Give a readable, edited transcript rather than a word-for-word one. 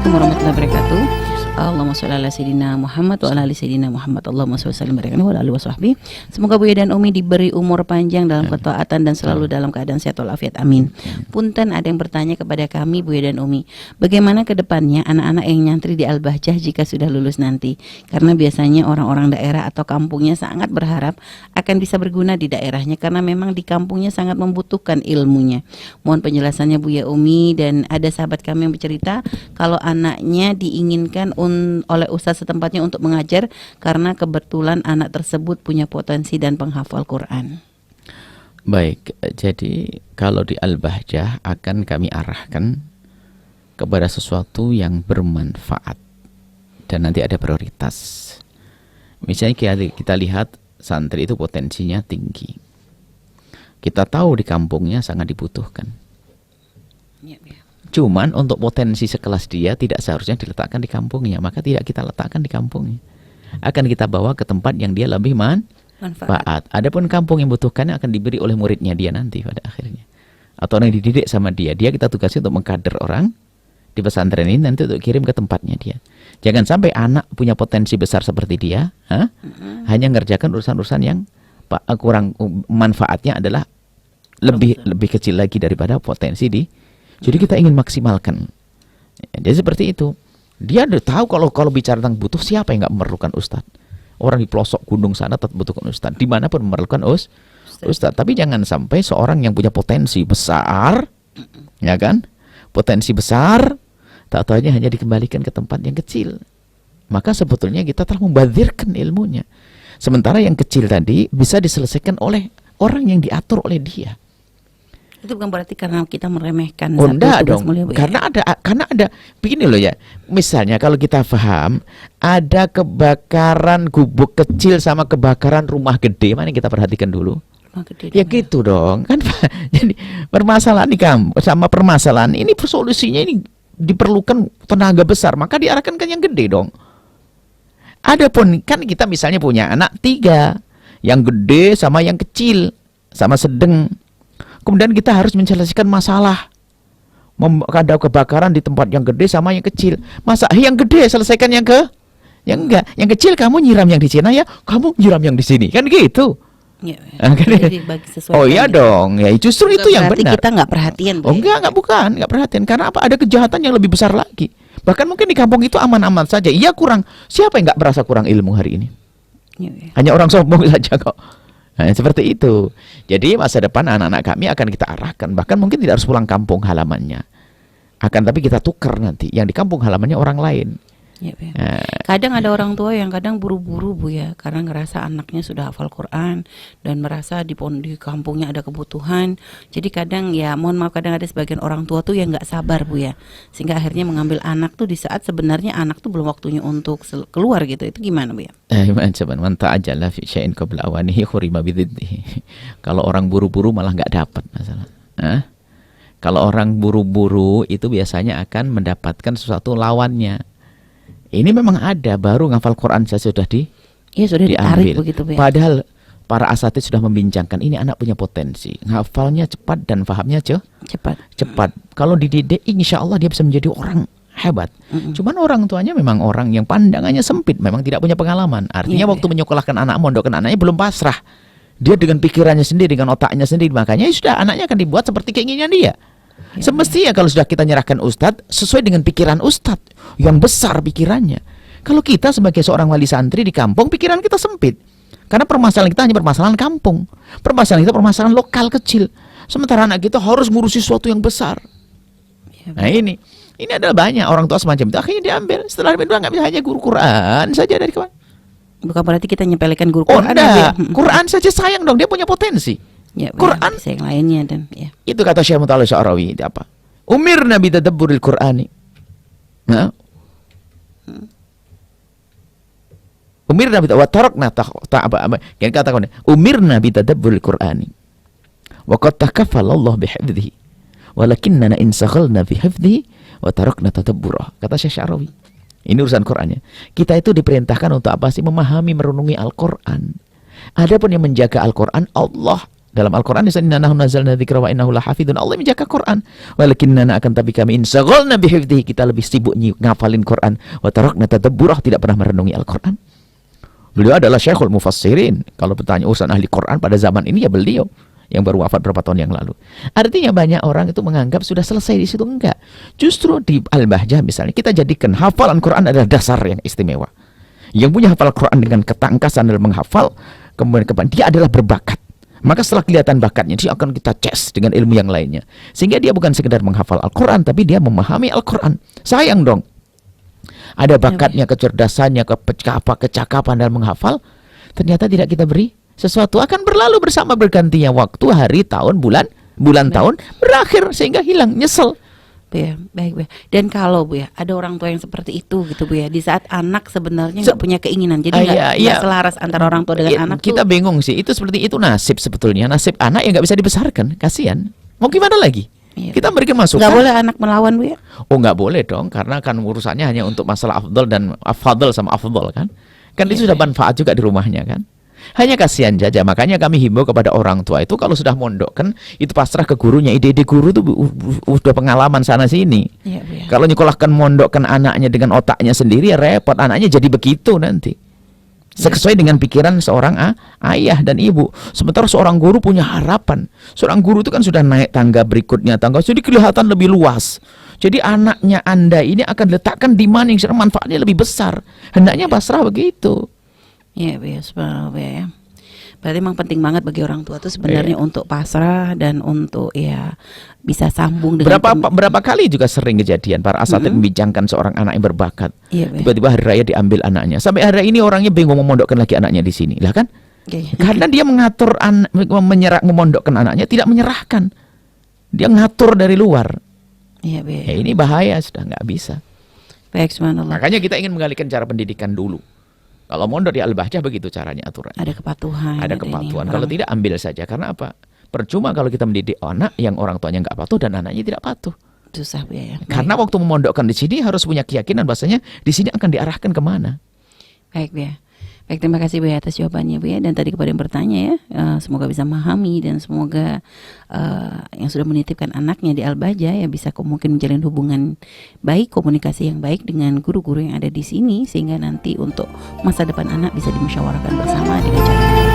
Assalamualaikum warahmatullahi wabarakatuh. Allahumma sholli ala sayyidina Muhammad wa ala ali sayyidina Muhammad. Allahumma sholli wa sallim wa ala alihi washabbi. Semoga Buya dan Umi diberi umur panjang dalam ketaatan dan selalu dalam keadaan sehat walafiat. Amin. Punten, ada yang bertanya kepada kami Buya dan Umi, bagaimana ke depannya anak-anak yang nyantri di Al-Bahjah jika sudah lulus nanti? Karena biasanya orang-orang daerah atau kampungnya sangat berharap akan bisa berguna di daerahnya karena memang di kampungnya sangat membutuhkan ilmunya. Mohon penjelasannya Buya Umi. Dan ada sahabat kami yang bercerita kalau anaknya diinginkan oleh ustadz setempatnya untuk mengajar karena kebetulan anak tersebut punya potensi dan penghafal Quran. Baik, jadi kalau di Al-Bahjah akan kami arahkan kepada sesuatu yang bermanfaat dan nanti ada prioritas. Misalnya kita lihat santri itu potensinya tinggi. Kita tahu di kampungnya sangat dibutuhkan. Cuman untuk potensi sekelas dia tidak seharusnya diletakkan di kampungnya, maka tidak kita letakkan di kampungnya. Akan kita bawa ke tempat yang dia lebih manfaat. Adapun kampung yang butuhkannya akan diberi oleh muridnya dia nanti pada akhirnya. Atau orang yang dididik sama dia. Dia kita tugasnya untuk mengkader orang di pesantren ini nanti untuk kirim ke tempatnya dia. Jangan sampai anak punya potensi besar seperti dia, hanya ngerjakan urusan-urusan yang kurang manfaatnya adalah lebih kecil lagi daripada potensi di. Jadi kita ingin maksimalkan. Dia seperti itu. Dia udah tahu kalau bicara tentang butuh, siapa yang nggak memerlukan ustadz? Orang di pelosok gunung sana tetap butuhkan ustadz. Dimanapun memerlukan ustadz. Tapi jangan sampai seorang yang punya potensi besar, ya kan? Potensi besar, tak tahunya hanya dikembalikan ke tempat yang kecil. Maka sebetulnya kita telah membadzirkan ilmunya. Sementara yang kecil tadi bisa diselesaikan oleh orang yang diatur oleh dia. Itu bukan berarti karena kita meremehkan. Enggak dong. Karena ada begini loh ya. Misalnya kalau kita paham ada kebakaran gubuk kecil sama kebakaran rumah gede, mana yang kita perhatikan dulu? Ya gitu dong. Kan jadi permasalahan ini sama permasalahan ini solusinya ini diperlukan tenaga besar, maka diarahkan ke yang gede dong. Adapun kan kita misalnya punya anak 3, yang gede sama yang kecil, sama sedang. Kemudian kita harus menyelesaikan masalah. Ada kebakaran di tempat yang gede sama yang kecil. Masa yang gede selesaikan yang enggak. Yang kecil kamu nyiram yang di Cina ya, kamu nyiram yang di sini. Kan gitu. Ya, oh iya dong. Ya justru itu yang benar. Kita nggak perhatian. Oh enggak perhatian. Karena apa? Ada kejahatan yang lebih besar lagi. Bahkan mungkin di kampung itu aman-aman saja. Iya kurang. Siapa yang nggak merasa kurang ilmu hari ini? Hanya orang sombong saja kok. Nah, seperti itu. Jadi masa depan anak-anak kami akan kita arahkan. Bahkan mungkin tidak harus pulang kampung halamannya. Tapi kita tukar nanti. Yang di kampung halamannya orang lain. Ya, kadang ada orang tua yang kadang buru-buru Bu ya, karena ngerasa anaknya sudah hafal Quran dan merasa di kampungnya ada kebutuhan. Jadi kadang ya mohon maaf, kadang ada sebagian orang tua tuh yang nggak sabar Bu ya, sehingga akhirnya mengambil anak tuh di saat sebenarnya anak tuh belum waktunya untuk keluar gitu. Itu gimana Bu ya? Kalau orang buru-buru malah nggak dapat masalah. Kalau orang buru-buru itu biasanya akan mendapatkan sesuatu lawannya. Ini memang ada, baru ngafal Quran saja sudah diambil. Begitu, Bu ya? Padahal para asatidz sudah membincangkan ini anak punya potensi, ngafalnya cepat dan fahamnya cepat. Kalau dididik, insya Allah dia bisa menjadi orang hebat. Cuman orang tuanya memang orang yang pandangannya sempit, memang tidak punya pengalaman. Artinya waktu menyekolahkan anak, mondokkan anaknya belum pasrah. Dia dengan pikirannya sendiri, dengan otaknya sendiri, makanya sudah anaknya akan dibuat seperti keinginan dia. Semestinya kalau sudah kita nyerahkan ustadz sesuai dengan pikiran ustadz yang besar pikirannya. Kalau kita sebagai seorang wali santri di kampung, pikiran kita sempit. Karena permasalahan kita hanya permasalahan kampung. Permasalahan kita permasalahan lokal kecil. Sementara anak kita harus ngurusi sesuatu yang besar. Nah ini adalah banyak orang tua semacam itu. Akhirnya diambil. Setelah itu nggak bisa hanya guru Quran saja dari kawan. Bukan berarti kita nyepelekan guru Quran. Quran saja sayang dong, dia punya potensi. Ya, Quran yang lainnya dan ya. Itu kata Syekh Mutawalli Sya'rawi itu apa? Umirna bi tadabburil Qur'ani. Umirna bi wa tarakna yang katakan umirna bi tadabburil Qur'ani. Wa qad takaffala Allah bi hifdhihi. Walakinna in saghalna fi hifdhihi wa tarakna tadabbura. Kata Syekh Sya'rawi. Ini urusan Qur'annya. Kita itu diperintahkan untuk apa sih? Memahami, merenungi Al-Qur'an. Adapun yang menjaga Al-Qur'an Allah. Dalam Al-Quran disebut inna nahnu nazzalna dzikra wa innahu lahafidun. Allah menjaga Quran. Walakinna akan tapi kami insaghalna bihifdhihi, kita lebih sibuk ngafalin Quran, wa tarakna tadabburah, tidak pernah merenungi Al-Quran. Beliau adalah Syekhul Mufassirin. Kalau bertanya urusan ahli Quran pada zaman ini ya beliau yang baru wafat berapa tahun yang lalu. Artinya banyak orang itu menganggap sudah selesai di situ. Enggak. Justru di Al-Bahjah misalnya kita jadikan hafalan Quran adalah dasar yang istimewa. Yang punya hafal Quran dengan ketangkasan dalam menghafal, kemudian dia adalah berbakat. Maka setelah kelihatan bakatnya, dia akan kita tes dengan ilmu yang lainnya. Sehingga dia bukan sekedar menghafal Al-Quran, tapi dia memahami Al-Quran. Sayang dong. Ada bakatnya, kecerdasannya, kecakapan dalam menghafal. Ternyata tidak kita beri. Sesuatu akan berlalu bersama bergantinya waktu, hari, tahun, bulan tahun, berakhir sehingga hilang, nyesel. Bu ya, baik Bu ya. Dan kalau Bu ya, ada orang tua yang seperti itu gitu Bu ya, di saat anak sebenarnya nggak punya keinginan, jadi nggak selaras antara orang tua dengan anak. Kita bingung sih, itu seperti itu nasib sebetulnya, nasib anak yang nggak bisa dibesarkan, kasihan. Mau gimana lagi? Iya. Kita berikan masukan. Nggak boleh anak melawan Bu ya? Oh nggak boleh dong, karena kan urusannya hanya untuk masalah afdol dan afdol sama afdol kan. Kan itu sudah manfaat juga di rumahnya kan. Hanya kasihan saja, makanya kami himbau kepada orang tua itu kalau sudah mondok kan itu pasrah ke gurunya. Ide-ide guru itu udah pengalaman sana sini. Ya. Kalau nyekolahkan mondokkan anaknya dengan otaknya sendiri ya repot, anaknya jadi begitu nanti. Sesuai dengan pikiran seorang ayah dan ibu. Sementara seorang guru punya harapan. Seorang guru itu kan sudah naik tangga berikutnya, tangga jadi kelihatan lebih luas. Jadi anaknya Anda ini akan diletakkan di mana yang manfaatnya lebih besar. Hendaknya pasrah begitu. Iya, subhanallah ya. Berarti memang penting banget bagi orang tua itu sebenarnya untuk pasrah dan untuk ya bisa sambung dengan berapa kali juga sering kejadian para asatidz membincangkan seorang anak yang berbakat. Tiba-tiba hari raya diambil anaknya. Sampai hari ini orangnya bingung memondokkan lagi anaknya di sini. Lah kan? Karena dia mengatur memondokkan anaknya tidak menyerahkan. Dia ngatur dari luar. Ya, ini bahaya, sudah nggak bisa. Baik, subhanallah. Makanya kita ingin mengalihkan cara pendidikan dulu. Kalau mondok di Al-Bahjah begitu caranya aturan. Ada kepatuhan. Ada kepatuhan. Kalau tidak ambil saja. Karena apa? Percuma kalau kita mendidik anak yang orang tuanya nggak patuh dan anaknya tidak patuh. Susah Bu ya. Karena waktu memondokkan di sini harus punya keyakinan bahasanya di sini akan diarahkan kemana. Baik Bu ya. Baik, terima kasih Bu ya atas jawabannya Bu ya. Dan tadi kepada yang bertanya ya, semoga bisa memahami dan semoga yang sudah menitipkan anaknya di Al-Bahjah ya bisa mungkin menjalin hubungan baik, komunikasi yang baik dengan guru-guru yang ada di sini sehingga nanti untuk masa depan anak bisa dimusyawarahkan bersama dengan cara